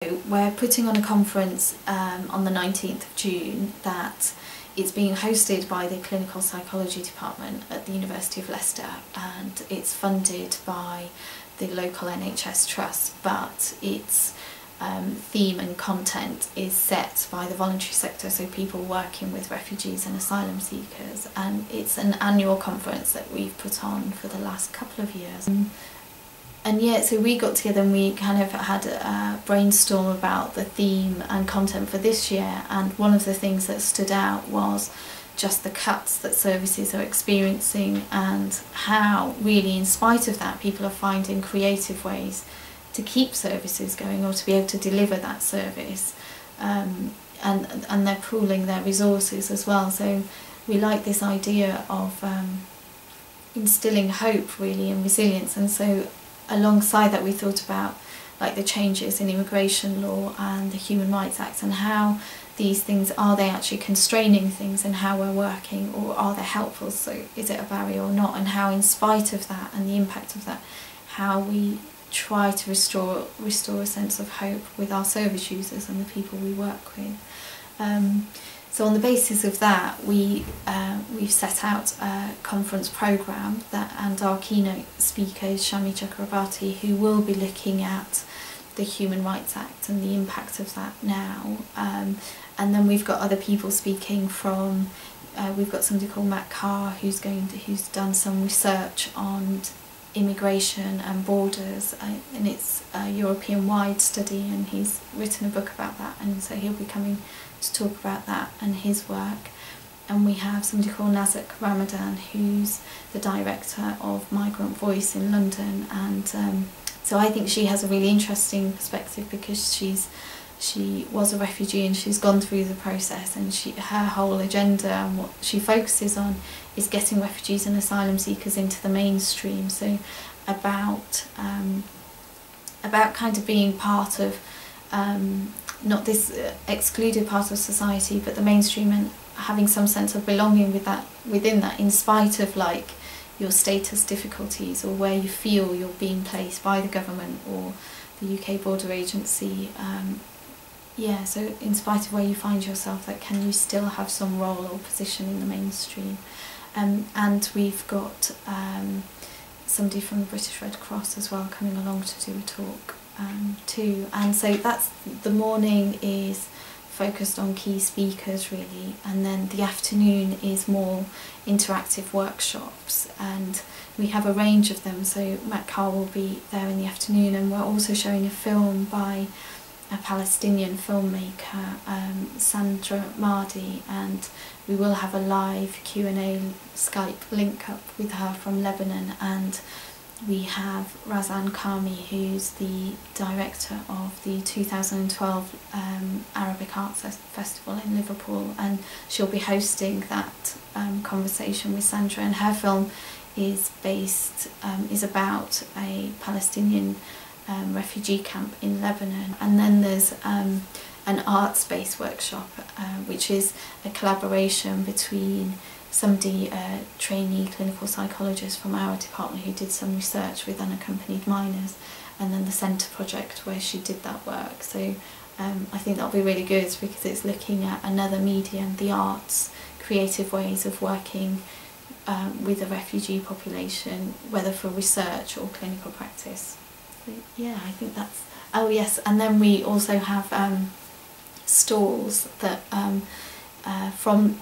We're putting on a conference on the 19th of June that is being hosted by the Clinical Psychology Department at the University of Leicester, and it's funded by the local NHS trust, but its theme and content is set by the voluntary sector, so people working with refugees and asylum seekers, and it's an annual conference that we've put on for the last couple of years. And yeah, so we got together and we kind of had a brainstorm about the theme and content for this year, and one of the things that stood out was just the cuts that services are experiencing and how really in spite of that people are finding creative ways to keep services going or to be able to deliver that service, and they're pooling their resources as well. So we like this idea of instilling hope really and resilience, and so alongside that we thought about like the changes in immigration law and the Human Rights Act, and how these things, are they actually constraining things and how we're working, or are they helpful, so is it a barrier or not, and how in spite of that and the impact of that, how we try to restore a sense of hope with our service users and the people we work with. So on the basis of that, we've set out a conference programme and our keynote speaker is Shami Chakrabarti, who will be looking at the Human Rights Act and the impact of that now. And then we've got other people speaking from, we've got somebody called Carr who's done some research on immigration and borders, and it's a European-wide study, and he's written a book about that, and so he'll be coming to talk about that and his work. And we have somebody called Nazek Ramadan, who's the director of Migrant Voice in London, and so I think she has a really interesting perspective because she was a refugee and she's gone through the process, and her whole agenda and what she focuses on is getting refugees and asylum seekers into the mainstream. So about kind of being part of not this excluded part of society, but the mainstream, and having some sense of belonging within that, in spite of like your status difficulties or where you feel you're being placed by the government or the UK Border Agency. Yeah, so in spite of where you find yourself, like, can you still have some role or position in the mainstream? And we've got somebody from the British Red Cross as well coming along to do a talk too. And so that's, the morning is focused on key speakers really, and then the afternoon is more interactive workshops, and we have a range of them. So Carr will be there in the afternoon, and we're also showing a film by a Palestinian filmmaker, Sandra Mahdi, and we will have a live Q&A Skype link up with her from Lebanon. And we have Razan Karmi, who's the director of the 2012 Arabic Arts Festival in Liverpool, and she'll be hosting that conversation with Sandra, and her film is about a Palestinian refugee camp in Lebanon. And then there's an arts-based workshop, which is a collaboration between somebody, a trainee clinical psychologist from our department who did some research with unaccompanied minors, and then the Centre project where she did that work. So I think that'll be really good because it's looking at another medium, the arts, creative ways of working with a refugee population, whether for research or clinical practice. So, yeah, I think that's, oh yes, and then we also have stalls that from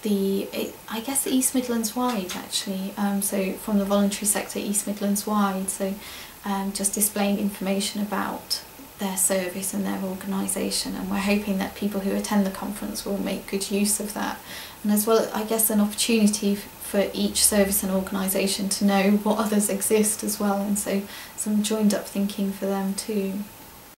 I guess East Midlands wide actually, so from the voluntary sector East Midlands wide, so just displaying information about their service and their organisation, and we're hoping that people who attend the conference will make good use of that, and as well I guess an opportunity for each service and organisation to know what others exist as well, and so some joined up thinking for them too.